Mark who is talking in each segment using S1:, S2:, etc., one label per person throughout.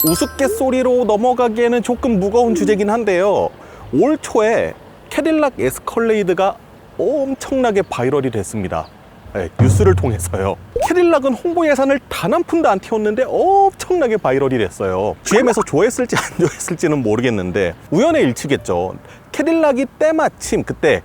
S1: 우스갯소리로 넘어가기에는 조금 무거운 주제긴 한데요, 올 초에 캐딜락 에스컬레이드가 엄청나게 바이럴이 됐습니다. 네, 뉴스를 통해서요. 캐딜락은 홍보 예산을 단 한 푼도 안 튀었는데 엄청나게 바이럴이 됐어요. GM에서 좋아했을지 안 좋아했을지는 모르겠는데 우연의 일치겠죠. 캐딜락이 때마침 그때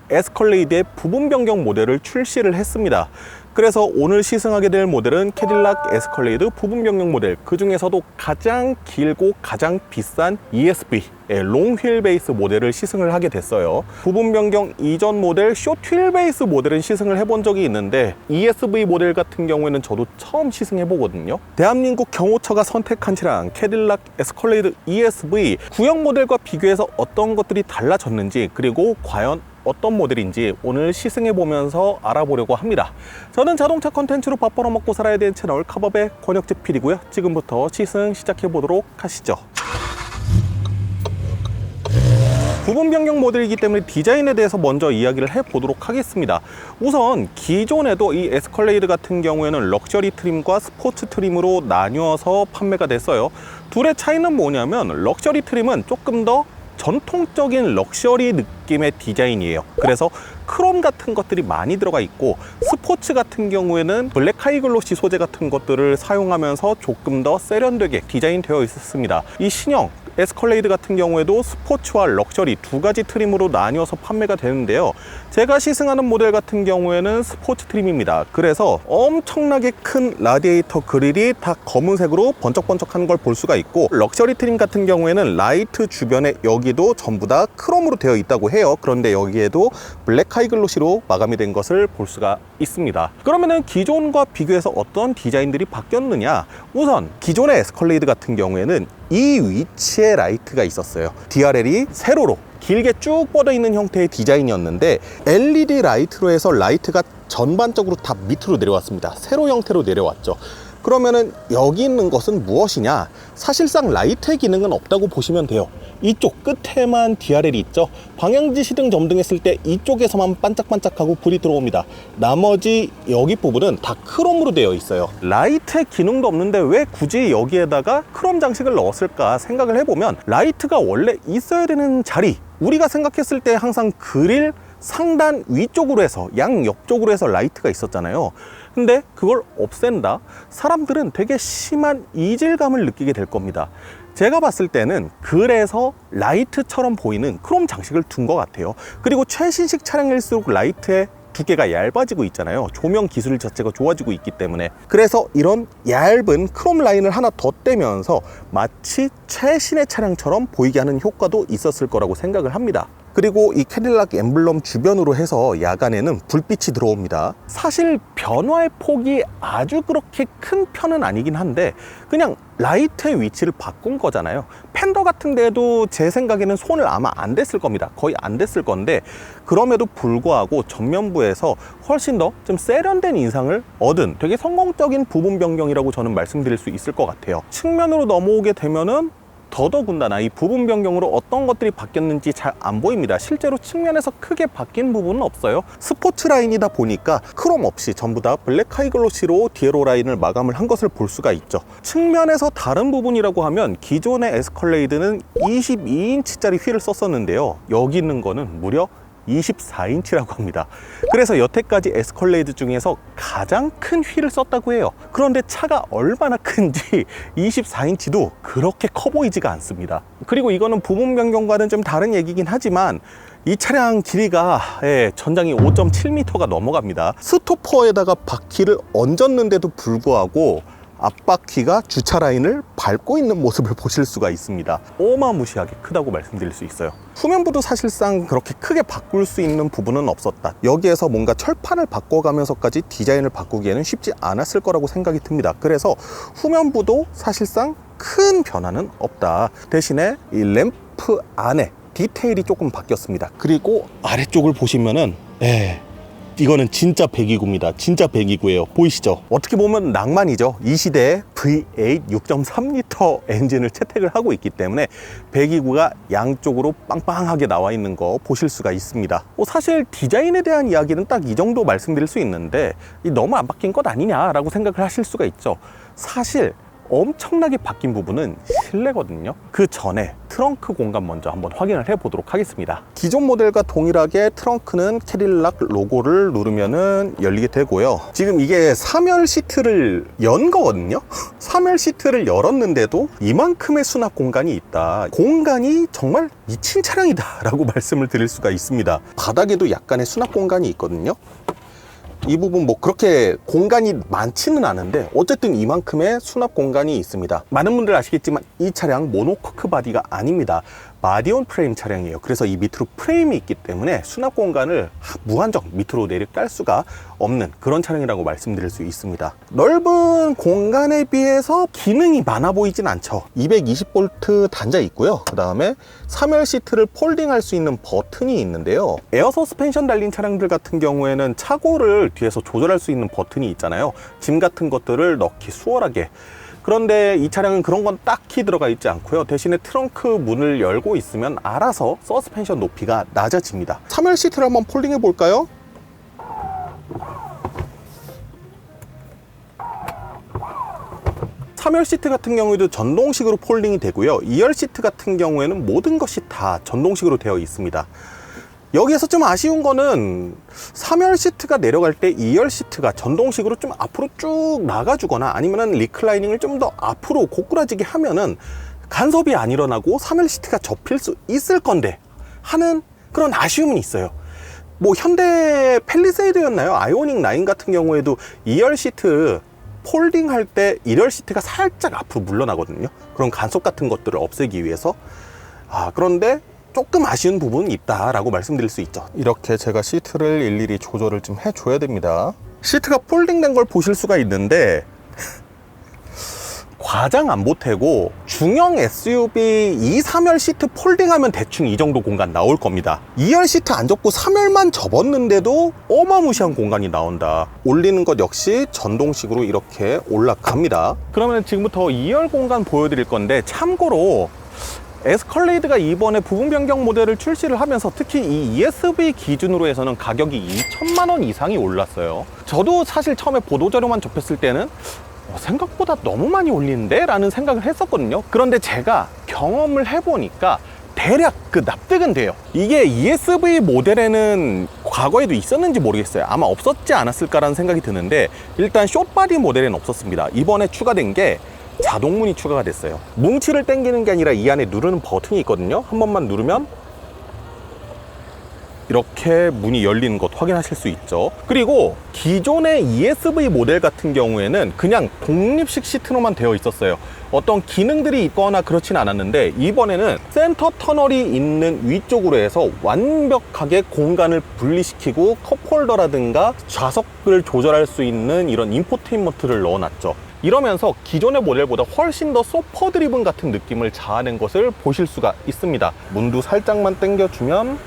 S1: 에스컬레이드의 부분 변경 모델을 출시를 했습니다. 그래서 오늘 시승하게 될 모델은 캐딜락 에스컬레이드 부분 변경 모델, 그 중에서도 가장 길고 가장 비싼 ESV 롱 휠 베이스 모델을 시승을 하게 됐어요. 부분 변경 이전 모델 숏 휠 베이스 모델은 시승을 해본 적이 있는데 ESV 모델 같은 경우에는 저도 처음 시승해 보거든요. 대한민국 경호처가 선택한 차량 캐딜락 에스컬레이드 ESV 구형 모델과 비교해서 어떤 것들이 달라졌는지, 그리고 과연 어떤 모델인지 오늘 시승해 보면서 알아보려고 합니다. 저는 자동차 컨텐츠로 밥 벌어먹고 살아야 되는 채널 카법의 권혁재 PD고요. 지금부터 시승 시작해 보도록 하시죠. 부분 변경 모델이기 때문에 디자인에 대해서 먼저 이야기를 해보도록 하겠습니다. 우선 기존에도 이 에스컬레이드 같은 경우에는 럭셔리 트림과 스포츠 트림으로 나뉘어서 판매가 됐어요. 둘의 차이는 뭐냐면 럭셔리 트림은 조금 더 전통적인 럭셔리 느낌의 디자인이에요. 그래서 크롬 같은 것들이 많이 들어가 있고, 스포츠 같은 경우에는 블랙 하이글로시 소재 같은 것들을 사용하면서 조금 더 세련되게 디자인되어 있었습니다. 이 신형 에스컬레이드 같은 경우에도 스포츠와 럭셔리 두 가지 트림으로 나뉘어서 판매가 되는데요, 제가 시승하는 모델 같은 경우에는 스포츠 트림입니다. 그래서 엄청나게 큰 라디에이터 그릴이 다 검은색으로 번쩍번쩍한 걸 볼 수가 있고, 럭셔리 트림 같은 경우에는 라이트 주변에 여기도 전부 다 크롬으로 되어 있다고 해요. 그런데 여기에도 블랙 하이글로시로 마감이 된 것을 볼 수가 있습니다. 그러면은 기존과 비교해서 어떤 디자인들이 바뀌었느냐? 우선 기존의 에스컬레이드 같은 경우에는 이 위치에 라이트가 있었어요. DRL이 세로로 길게 쭉 뻗어 있는 형태의 디자인이었는데 LED 라이트로 해서 라이트가 전반적으로 다 밑으로 내려왔습니다. 세로 형태로 내려왔죠. 그러면은 여기 있는 것은 무엇이냐? 사실상 라이트의 기능은 없다고 보시면 돼요. 이쪽 끝에만 DRL이 있죠. 방향지시 등 점등했을 때 이쪽에서만 반짝반짝하고 불이 들어옵니다. 나머지 여기 부분은 다 크롬으로 되어 있어요. 라이트의 기능도 없는데 왜 굳이 여기에다가 크롬 장식을 넣었을까 생각을 해보면, 라이트가 원래 있어야 되는 자리, 우리가 생각했을 때 항상 그릴 상단 위쪽으로 해서 양옆쪽으로 해서 라이트가 있었잖아요. 근데 그걸 없앤다? 사람들은 되게 심한 이질감을 느끼게 될 겁니다. 제가 봤을 때는 그래서 라이트처럼 보이는 크롬 장식을 둔 것 같아요. 그리고 최신식 차량일수록 라이트의 두께가 얇아지고 있잖아요. 조명 기술 자체가 좋아지고 있기 때문에. 그래서 이런 얇은 크롬 라인을 하나 더 떼면서 마치 최신의 차량처럼 보이게 하는 효과도 있었을 거라고 생각을 합니다. 그리고 이 캐딜락 엠블럼 주변으로 해서 야간에는 불빛이 들어옵니다. 사실 변화의 폭이 아주 그렇게 큰 편은 아니긴 한데 그냥 라이트의 위치를 바꾼 거잖아요. 팬더 같은 데도 제 생각에는 손을 아마 안 댔을 겁니다. 거의 안 댔을 건데 그럼에도 불구하고 전면부에서 훨씬 더 좀 세련된 인상을 얻은 되게 성공적인 부분 변경이라고 저는 말씀드릴 수 있을 것 같아요. 측면으로 넘어오게 되면은 더더군다나 이 부분 변경으로 어떤 것들이 바뀌었는지 잘 안 보입니다. 실제로 측면에서 크게 바뀐 부분은 없어요. 스포츠 라인이다 보니까 크롬 없이 전부 다 블랙 하이글로시로 디에로 라인을 마감을 한 것을 볼 수가 있죠. 측면에서 다른 부분이라고 하면 기존의 에스컬레이드는 22인치짜리 휠을 썼었는데요, 여기 있는 거는 무려 24인치라고 합니다. 그래서 여태까지 에스컬레이드 중에서 가장 큰 휠을 썼다고 해요. 그런데 차가 얼마나 큰지 24인치도 그렇게 커 보이지가 않습니다. 그리고 이거는 부분 변경과는 좀 다른 얘기긴 하지만 이 차량 길이가 전장이 5.7m가 넘어갑니다. 스토퍼에다가 바퀴를 얹었는데도 불구하고 앞바퀴가 주차 라인을 밟고 있는 모습을 보실 수가 있습니다. 어마무시하게 크다고 말씀드릴 수 있어요. 후면부도 사실상 그렇게 크게 바꿀 수 있는 부분은 없었다. 여기에서 뭔가 철판을 바꿔가면서까지 디자인을 바꾸기에는 쉽지 않았을 거라고 생각이 듭니다. 그래서 후면부도 사실상 큰 변화는 없다. 대신에 이 램프 안에 디테일이 조금 바뀌었습니다. 그리고 아래쪽을 보시면은 이거는 진짜 129입니다. 진짜 129예요. 보이시죠? 어떻게 보면 낭만이죠. 이 시대에 V8 6.3L 엔진을 채택을 하고 있기 때문에 129가 양쪽으로 빵빵하게 나와 있는 거 보실 수가 있습니다. 사실 디자인에 대한 이야기는 딱 이 정도 말씀드릴 수 있는데 너무 안 바뀐 것 아니냐라고 생각을 하실 수가 있죠. 사실 엄청나게 바뀐 부분은 실내거든요. 그 전에 트렁크 공간 먼저 한번 확인을 해 보도록 하겠습니다. 기존 모델과 동일하게 트렁크는 캐딜락 로고를 누르면은 열리게 되고요. 지금 이게 3열 시트를 연 거거든요. 3열 시트를 열었는데도 이만큼의 수납 공간이 있다. 공간이 정말 미친 차량이다 라고 말씀을 드릴 수가 있습니다. 바닥에도 약간의 수납 공간이 있거든요. 이 부분 뭐 그렇게 공간이 많지는 않은데 어쨌든 이만큼의 수납 공간이 있습니다. 많은 분들 아시겠지만 이 차량 모노코크 바디가 아닙니다. 마디온 프레임 차량이에요. 그래서 이 밑으로 프레임이 있기 때문에 수납 공간을 무한정 밑으로 내려 깔 수가 없는 그런 차량이라고 말씀드릴 수 있습니다. 넓은 공간에 비해서 기능이 많아 보이진 않죠. 220V 단자 있고요. 그 다음에 3열 시트를 폴딩할 수 있는 버튼이 있는데요. 에어 서스펜션 달린 차량들 같은 경우에는 차고를 뒤에서 조절할 수 있는 버튼이 있잖아요. 짐 같은 것들을 넣기 수월하게. 그런데 이 차량은 그런 건 딱히 들어가 있지 않고요. 대신에 트렁크 문을 열고 있으면 알아서 서스펜션 높이가 낮아집니다. 3열 시트를 한번 폴딩해 볼까요? (3열) 시트 같은 경우에도 전동식으로 폴딩이 되고요. 2열 시트 같은 경우에는 모든 것이 다 전동식으로 되어 있습니다. 여기에서 좀 아쉬운 거는 3열 시트가 내려갈 때 2열 시트가 전동식으로 좀 앞으로 쭉 나가주거나 아니면은 리클라이닝을 좀 더 앞으로 고꾸라지게 하면은 간섭이 안 일어나고 3열 시트가 접힐 수 있을 건데 하는 그런 아쉬움은 있어요. 뭐 현대 팰리세이드였나요? 아이오닉 9 같은 경우에도 2열 시트 폴딩 할 때 1열 시트가 살짝 앞으로 물러나거든요. 그런 간섭 같은 것들을 없애기 위해서. 그런데 조금 아쉬운 부분이 있다라고 말씀드릴 수 있죠. 이렇게 제가 시트를 일일이 조절을 좀 해줘야 됩니다. 시트가 폴딩된 걸 보실 수가 있는데 과장 안 보태고 중형 SUV 2, 3열 시트 폴딩하면 대충 이 정도 공간 나올 겁니다. 2열 시트 안 접고 3열만 접었는데도 어마무시한 공간이 나온다. 올리는 것 역시 전동식으로 이렇게 올라갑니다. 그러면 지금부터 2열 공간 보여드릴 건데 참고로 에스컬레이드가 이번에 부분 변경 모델을 출시를 하면서 특히 이 ESV 기준으로 해서는 가격이 2천만 원 이상이 올랐어요. 저도 사실 처음에 보도자료만 접했을 때는 생각보다 너무 많이 올리는데? 라는 생각을 했었거든요. 그런데 제가 경험을 해보니까 대략 그 납득은 돼요. 이게 ESV 모델에는 과거에도 있었는지 모르겠어요. 아마 없었지 않았을까라는 생각이 드는데 일단 숏바디 모델에는 없었습니다. 이번에 추가된 게 자동문이 추가가 됐어요. 뭉치를 당기는 게 아니라 이 안에 누르는 버튼이 있거든요. 한 번만 누르면 이렇게 문이 열리는 것 확인하실 수 있죠. 그리고 기존의 ESV 모델 같은 경우에는 그냥 독립식 시트로만 되어 있었어요. 어떤 기능들이 있거나 그렇진 않았는데 이번에는 센터 터널이 있는 위쪽으로 해서 완벽하게 공간을 분리시키고 컵홀더라든가 좌석을 조절할 수 있는 이런 인포테인먼트를 넣어놨죠. 이러면서 기존의 모델보다 훨씬 더 소퍼 드리븐 같은 느낌을 자아낸 것을 보실 수가 있습니다. 문도 살짝만 당겨주면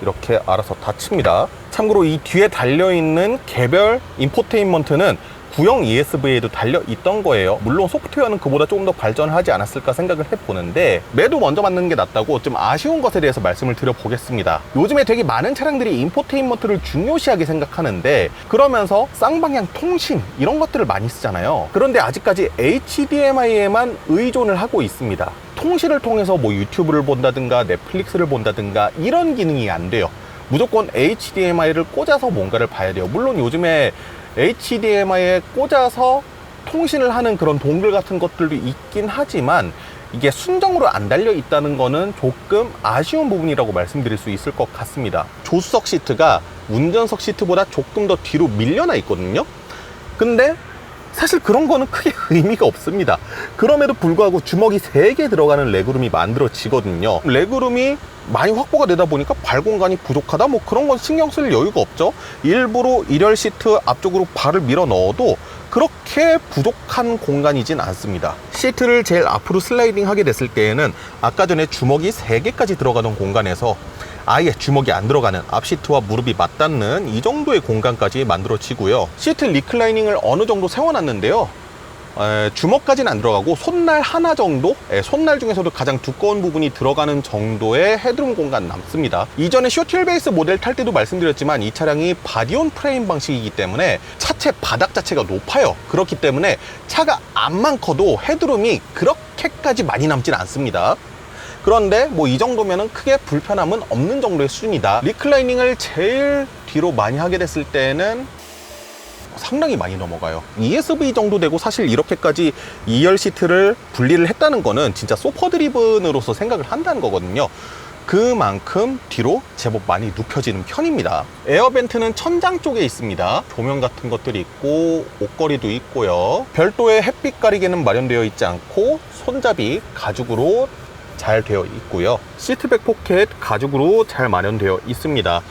S1: 이렇게 알아서 닫힙니다. 참고로 이 뒤에 달려있는 개별 인포테인먼트는 구형 ESV에도 달려있던 거예요. 물론 소프트웨어는 그보다 조금 더 발전하지 않았을까 생각을 해보는데 매도 먼저 맞는 게 낫다고 좀 아쉬운 것에 대해서 말씀을 드려보겠습니다. 요즘에 되게 많은 차량들이 인포테인먼트를 중요시하게 생각하는데 그러면서 쌍방향 통신 이런 것들을 많이 쓰잖아요. 그런데 아직까지 HDMI에만 의존을 하고 있습니다. 통신을 통해서 뭐 유튜브를 본다든가 넷플릭스를 본다든가 이런 기능이 안 돼요. 무조건 HDMI를 꽂아서 뭔가를 봐야 돼요. 물론 요즘에 HDMI에 꽂아서 통신을 하는 그런 동글 같은 것들도 있긴 하지만 이게 순정으로 안 달려 있다는 거는 조금 아쉬운 부분이라고 말씀드릴 수 있을 것 같습니다. 조수석 시트가 운전석 시트보다 조금 더 뒤로 밀려나 있거든요. 근데 사실 그런 거는 크게 의미가 없습니다. 그럼에도 불구하고 주먹이 3개 들어가는 레그룸이 만들어지거든요. 레그룸이 많이 확보가 되다 보니까 발 공간이 부족하다 뭐 그런 건 신경 쓸 여유가 없죠. 일부러 1열 시트 앞쪽으로 발을 밀어 넣어도 그렇게 부족한 공간이진 않습니다. 시트를 제일 앞으로 슬라이딩 하게 됐을 때에는 아까 전에 주먹이 3개까지 들어가던 공간에서 아예 주먹이 안 들어가는 앞시트와 무릎이 맞닿는 이 정도의 공간까지 만들어지고요. 시트 리클라이닝을 어느 정도 세워놨는데요. 주먹까지는 안 들어가고 손날 하나 정도, 손날 중에서도 가장 두꺼운 부분이 들어가는 정도의 헤드룸 공간 남습니다. 이전에 쇼틸 베이스 모델 탈 때도 말씀드렸지만 이 차량이 바디온 프레임 방식이기 때문에 차체 바닥 자체가 높아요. 그렇기 때문에 차가 앞만 커도 헤드룸이 그렇게까지 많이 남진 않습니다. 그런데 뭐 이 정도면은 크게 불편함은 없는 정도의 수준이다. 리클라이닝을 제일 뒤로 많이 하게 됐을 때는 상당히 많이 넘어가요. ESV 정도 되고 사실 이렇게까지 2열 시트를 분리를 했다는 거는 진짜 소퍼 드리븐으로서 생각을 한다는 거거든요. 그만큼 뒤로 제법 많이 눕혀지는 편입니다. 에어벤트는 천장 쪽에 있습니다. 조명 같은 것들이 있고 옷걸이도 있고요. 별도의 햇빛 가리개는 마련되어 있지 않고 손잡이 가죽으로 잘 되어 있고요. 시트백 포켓 가죽으로 잘 마련되어 있습니다.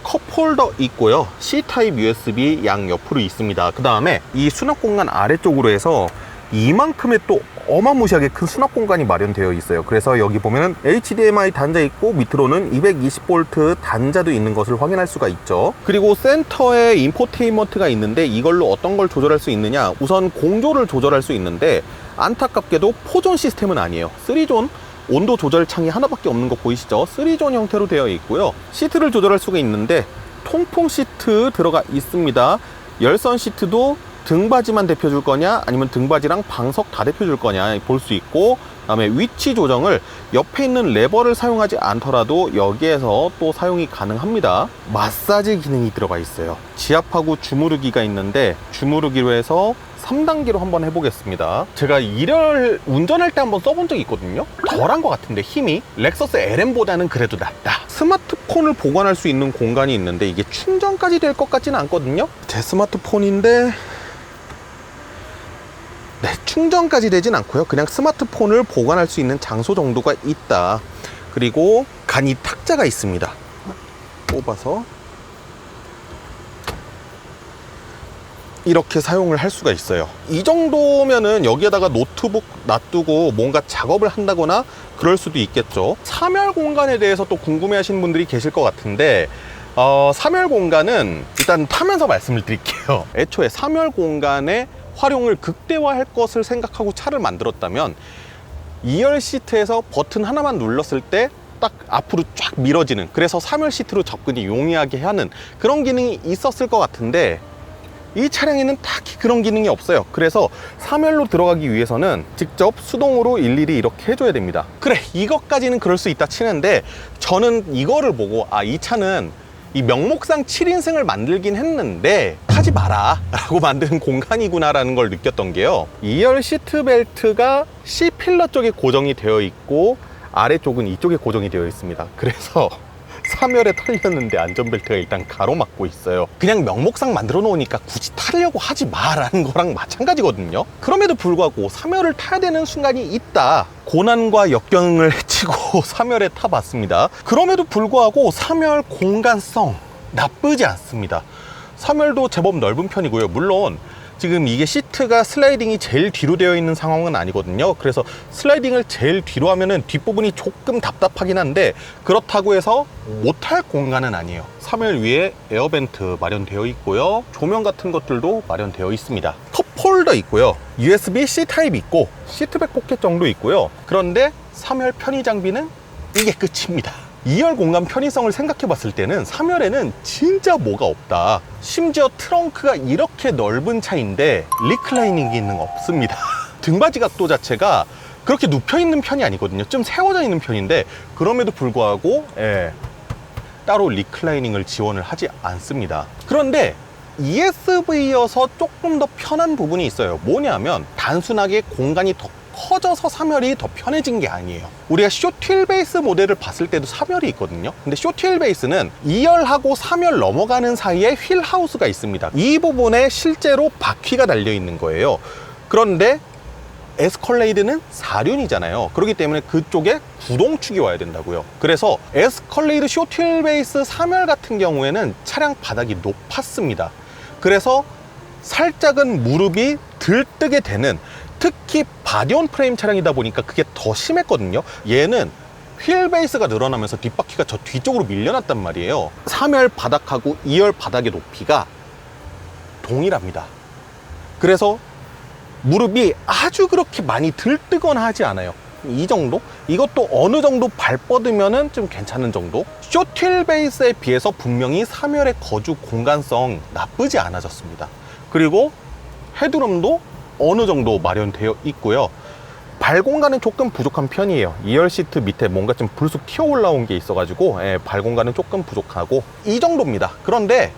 S1: 컵홀더 있고요. C타입 USB 양 옆으로 있습니다. 그 다음에 이 수납 공간 아래쪽으로 해서 이만큼의 또 어마무시하게 큰 수납 공간이 마련되어 있어요. 그래서 여기 보면은 HDMI 단자 있고 밑으로는 220V 단자도 있는 것을 확인할 수가 있죠. 그리고 센터에 인포테인먼트가 있는데 이걸로 어떤 걸 조절할 수 있느냐, 우선 공조를 조절할 수 있는데 안타깝게도 4존 시스템은 아니에요. 3존 온도 조절 창이 하나밖에 없는 거 보이시죠? 3존 형태로 되어 있고요. 시트를 조절할 수가 있는데 통풍 시트 들어가 있습니다. 열선 시트도 등받이만 데펴줄 거냐 아니면 등받이랑 방석 다 데펴줄 거냐 볼 수 있고, 그 다음에 위치 조정을 옆에 있는 레버를 사용하지 않더라도 여기에서 또 사용이 가능합니다. 마사지 기능이 들어가 있어요. 지압하고 주무르기가 있는데 주무르기로 해서 3단계로 한번 해보겠습니다. 제가 1열 운전할 때 한번 써본 적이 있거든요. 덜한 것 같은데 힘이 렉서스 LM보다는 그래도 낫다. 스마트폰을 보관할 수 있는 공간이 있는데 이게 충전까지 될 것 같지는 않거든요. 제 스마트폰인데 네, 충전까지 되진 않고요. 그냥 스마트폰을 보관할 수 있는 장소 정도가 있다. 그리고 간이 탁자가 있습니다. 뽑아서 이렇게 사용을 할 수가 있어요. 이 정도면은 여기에다가 노트북 놔두고 뭔가 작업을 한다거나 그럴 수도 있겠죠. 3열 공간에 대해서 또 궁금해 하시는 분들이 계실 것 같은데 3열 공간은 일단 타면서 말씀을 드릴게요. 애초에 3열 공간의 활용을 극대화할 것을 생각하고 차를 만들었다면 2열 시트에서 버튼 하나만 눌렀을 때 딱 앞으로 쫙 밀어지는, 그래서 3열 시트로 접근이 용이하게 하는 그런 기능이 있었을 것 같은데 이 차량에는 딱히 그런 기능이 없어요. 그래서 3열로 들어가기 위해서는 직접 수동으로 일일이 이렇게 해줘야 됩니다. 그래, 이것까지는 그럴 수 있다 치는데 저는 이거를 보고 이 차는 이 명목상 7인승을 만들긴 했는데 타지 마라 라고 만드는 공간이구나 라는 걸 느꼈던 게요, 2열 시트벨트가 C필러 쪽에 고정이 되어 있고 아래쪽은 이쪽에 고정이 되어 있습니다. 그래서 3열에 털렸는데 안전벨트가 일단 가로막고 있어요. 그냥 명목상 만들어 놓으니까 굳이 타려고 하지 마라는 거랑 마찬가지거든요. 그럼에도 불구하고 3열을 타야 되는 순간이 있다. 고난과 역경을 헤치고 3열에 타봤습니다. 그럼에도 불구하고 3열 공간성 나쁘지 않습니다. 3열도 제법 넓은 편이고요. 물론 지금 이게 시트가 슬라이딩이 제일 뒤로 되어 있는 상황은 아니거든요. 그래서 슬라이딩을 제일 뒤로 하면은 뒷부분이 조금 답답하긴 한데 그렇다고 해서 못할 공간은 아니에요. 3열 위에 에어벤트 마련되어 있고요. 조명 같은 것들도 마련되어 있습니다. 컵홀더 있고요. USB-C 타입 있고 시트백 포켓 정도 있고요. 그런데 3열 편의 장비는 이게 끝입니다. 2열 공간 편의성을 생각해 봤을 때는 3열에는 진짜 뭐가 없다. 심지어 트렁크가 이렇게 넓은 차인데 리클라이닝 기능 없습니다. 등받이 각도 자체가 그렇게 눕혀 있는 편이 아니거든요. 좀 세워져 있는 편인데 그럼에도 불구하고 따로 리클라이닝을 지원을 하지 않습니다. 그런데 ESV여서 조금 더 편한 부분이 있어요. 뭐냐면 단순하게 공간이 더 커져서 3열이 더 편해진 게 아니에요. 우리가 쇼틸 베이스 모델을 봤을 때도 3열이 있거든요. 근데 쇼틸 베이스는 2열하고 3열 넘어가는 사이에 휠 하우스가 있습니다. 이 부분에 실제로 바퀴가 달려 있는 거예요. 그런데 에스컬레이드는 4륜이잖아요. 그렇기 때문에 그쪽에 구동축이 와야 된다고요. 그래서 에스컬레이드 쇼틸 베이스 3열 같은 경우에는 차량 바닥이 높았습니다. 그래서 살짝은 무릎이 들뜨게 되는, 특히 바디온 프레임 차량이다 보니까 그게 더 심했거든요. 얘는 휠 베이스가 늘어나면서 뒷바퀴가 저 뒤쪽으로 밀려났단 말이에요. 3열 바닥하고 2열 바닥의 높이가 동일합니다. 그래서 무릎이 아주 그렇게 많이 들뜨거나 하지 않아요. 이 정도? 이것도 어느 정도 발 뻗으면은 좀 괜찮은 정도? 쇼틸 베이스에 비해서 분명히 3열의 거주 공간성 나쁘지 않아졌습니다. 그리고 헤드룸도 어느 정도 마련되어 있고요. 발 공간은 조금 부족한 편이에요. 2열 시트 밑에 뭔가 좀 불쑥 튀어 올라온 게 있어가지고 발 공간은 조금 부족하고 이 정도입니다. 그런데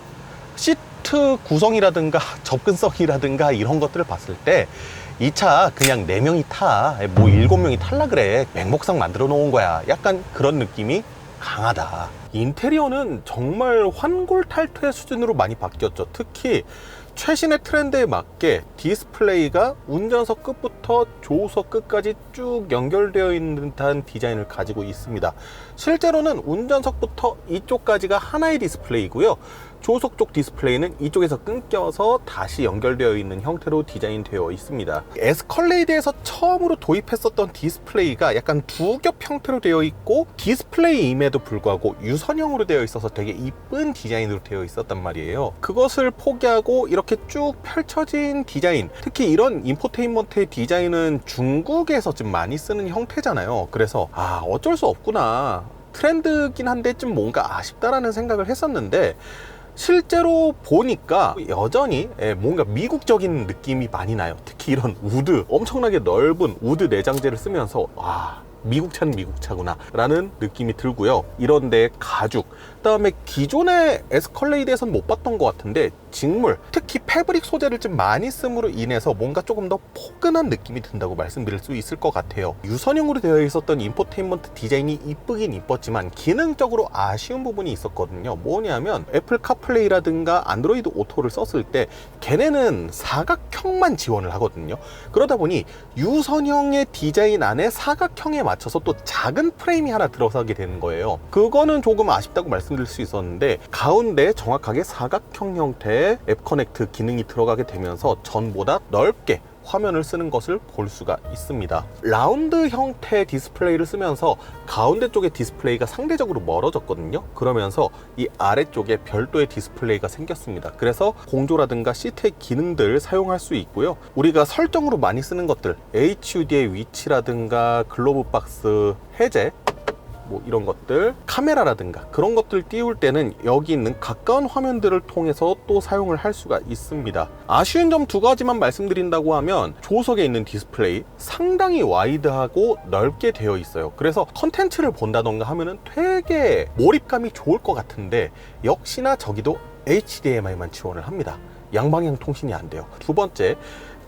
S1: 시트 구성이라든가 접근성이라든가 이런 것들을 봤을 때 이 차 그냥 4명이 타, 뭐 7명이 탈라 그래, 맹목상 만들어 놓은 거야, 약간 그런 느낌이 강하다. 인테리어는 정말 환골탈퇴 수준으로 많이 바뀌었죠. 특히 최신의 트렌드에 맞게 디스플레이가 운전석 끝부터 조수석 끝까지 쭉 연결되어 있는 듯한 디자인을 가지고 있습니다. 실제로는 운전석부터 이쪽까지가 하나의 디스플레이고요. 조수석 쪽 디스플레이는 이쪽에서 끊겨서 다시 연결되어 있는 형태로 디자인되어 있습니다. 에스컬레이드에서 처음으로 도입했었던 디스플레이가 약간 두 겹 형태로 되어 있고 디스플레이임에도 불구하고 유선형으로 되어 있어서 되게 이쁜 디자인으로 되어 있었단 말이에요. 그것을 포기하고 이렇게 쭉 펼쳐진 디자인, 특히 이런 인포테인먼트의 디자인은 중국에서 좀 많이 쓰는 형태잖아요. 그래서 어쩔 수 없구나, 트렌드긴 한데 좀 뭔가 아쉽다라는 생각을 했었는데 실제로 보니까 여전히 뭔가 미국적인 느낌이 많이 나요. 특히 이런 우드, 엄청나게 넓은 우드 내장재를 쓰면서 미국 차는 미국 차구나 라는 느낌이 들고요. 이런데 가죽, 그다음에 기존의 에스컬레이드에선 못 봤던 것 같은데 직물, 특히 패브릭 소재를 좀 많이 씀으로 인해서 뭔가 조금 더 포근한 느낌이 든다고 말씀드릴 수 있을 것 같아요. 유선형으로 되어 있었던 인포테인먼트 디자인이 이쁘긴 이뻤지만 기능적으로 아쉬운 부분이 있었거든요. 뭐냐면 애플 카플레이라든가 안드로이드 오토를 썼을 때 걔네는 사각형만 지원을 하거든요. 그러다 보니 유선형의 디자인 안에 사각형에 맞춰서 또 작은 프레임이 하나 들어서게 되는 거예요. 그거는 조금 아쉽다고 말씀드릴 수 있었는데 가운데 정확하게 사각형 형태의 앱 커넥트 기능이 들어가게 되면서 전보다 넓게 화면을 쓰는 것을 볼 수가 있습니다. 라운드 형태의 디스플레이를 쓰면서 가운데 쪽의 디스플레이가 상대적으로 멀어졌거든요. 그러면서 이 아래쪽에 별도의 디스플레이가 생겼습니다. 그래서 공조라든가 시트의 기능들 사용할 수 있고요. 우리가 설정으로 많이 쓰는 것들, HUD의 위치라든가 글로브 박스 해제, 뭐 이런 것들, 카메라라든가 그런 것들 띄울 때는 여기 있는 가까운 화면들을 통해서 또 사용을 할 수가 있습니다. 아쉬운 점 2가지만 말씀드린다고 하면 조석에 있는 디스플레이 상당히 와이드하고 넓게 되어 있어요. 그래서 컨텐츠를 본다던가 하면은 되게 몰입감이 좋을 것 같은데 역시나 저기도 HDMI만 지원을 합니다. 양방향 통신이 안 돼요. 두 번째,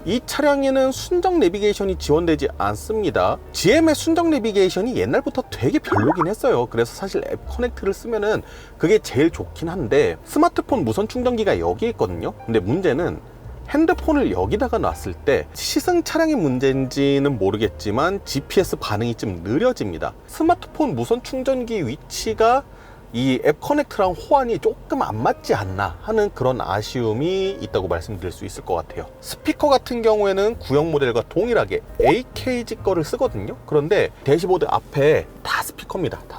S1: 이 차량에는 순정 내비게이션이 지원되지 않습니다. GM의 순정 내비게이션이 옛날부터 되게 별로긴 했어요. 그래서 사실 앱 커넥트를 쓰면은 그게 제일 좋긴 한데 스마트폰 무선 충전기가 여기 있거든요. 근데 문제는 핸드폰을 여기다가 놨을 때 시승 차량의 문제인지는 모르겠지만 GPS 반응이 좀 느려집니다. 스마트폰 무선 충전기 위치가 이 앱 커넥트랑 호환이 조금 안 맞지 않나 하는 그런 아쉬움이 있다고 말씀드릴 수 있을 것 같아요. 스피커 같은 경우에는 구형 모델과 동일하게 AKG 거를 쓰거든요. 그런데 대시보드 앞에 다 스피커입니다. 다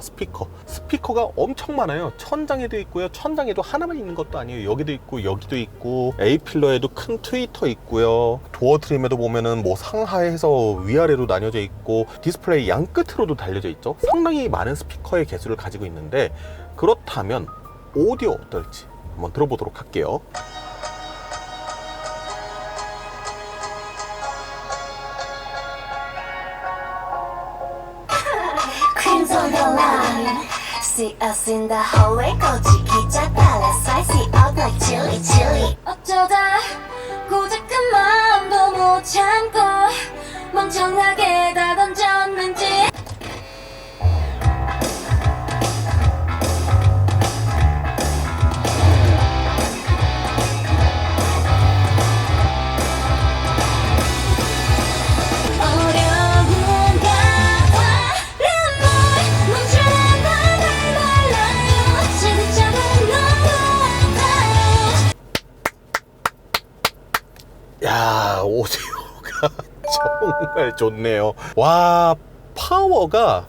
S1: 스피커가 엄청 많아요. 천장에도 있고요, 천장에도 하나만 있는 것도 아니에요. 여기도 있고 여기도 있고, A필러에도 큰 트위터 있고요, 도어 트림에도 보면은 뭐 상하에서 위아래로 나뉘어져 있고 디스플레이 양 끝으로도 달려져 있죠. 상당히 많은 스피커의 개수를 가지고 있는데 그렇다면 오디오 어떨지 한번 들어보도록 할게요.
S2: Queens on the line, see us in the hallway. 거지 기자 달라서 see up like chili chili. 어쩌다 고작한 마음도 못 참고 멍청하게 다 던졌는지.
S1: 야, 오디오가 정말 좋네요. 와, 파워가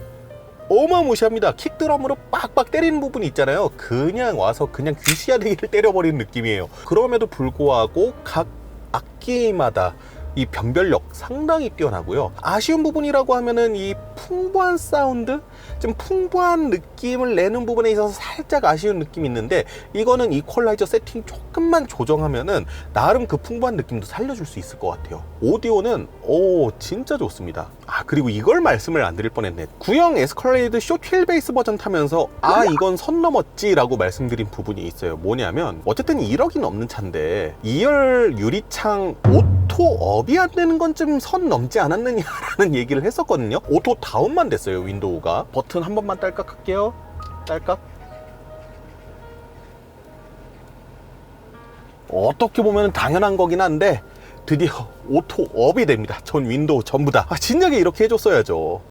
S1: 어마무시합니다. 킥드럼으로 빡빡 때리는 부분이 있잖아요. 그냥 와서 그냥 귀시야대기를 때려버리는 느낌이에요. 그럼에도 불구하고 각 악기마다 이 변별력 상당히 뛰어나고요. 아쉬운 부분이라고 하면은 이 풍부한 사운드, 좀 풍부한 느낌을 내는 부분에 있어서 살짝 아쉬운 느낌이 있는데, 이거는 이퀄라이저 세팅 조금만 조정하면은 나름 그 풍부한 느낌도 살려줄 수 있을 것 같아요. 오디오는 진짜 좋습니다. 그리고 이걸 말씀을 안 드릴 뻔했네. 구형 에스컬레이드 숏 휠 베이스 버전 타면서 이건 선 넘었지 라고 말씀드린 부분이 있어요. 뭐냐면 어쨌든 1억이 넘는 차인데 2열 유리창 오토업이 안 되는 건 좀 선 넘지 않았느냐라는 얘기를 했었거든요. 오토 다운만 됐어요. 윈도우가. 버튼 한 번만 딸깍 할게요. 딸깍. 어떻게 보면 당연한 거긴 한데 드디어 오토업이 됩니다. 전 윈도우 전부 다. 진작에 이렇게 해줬어야죠.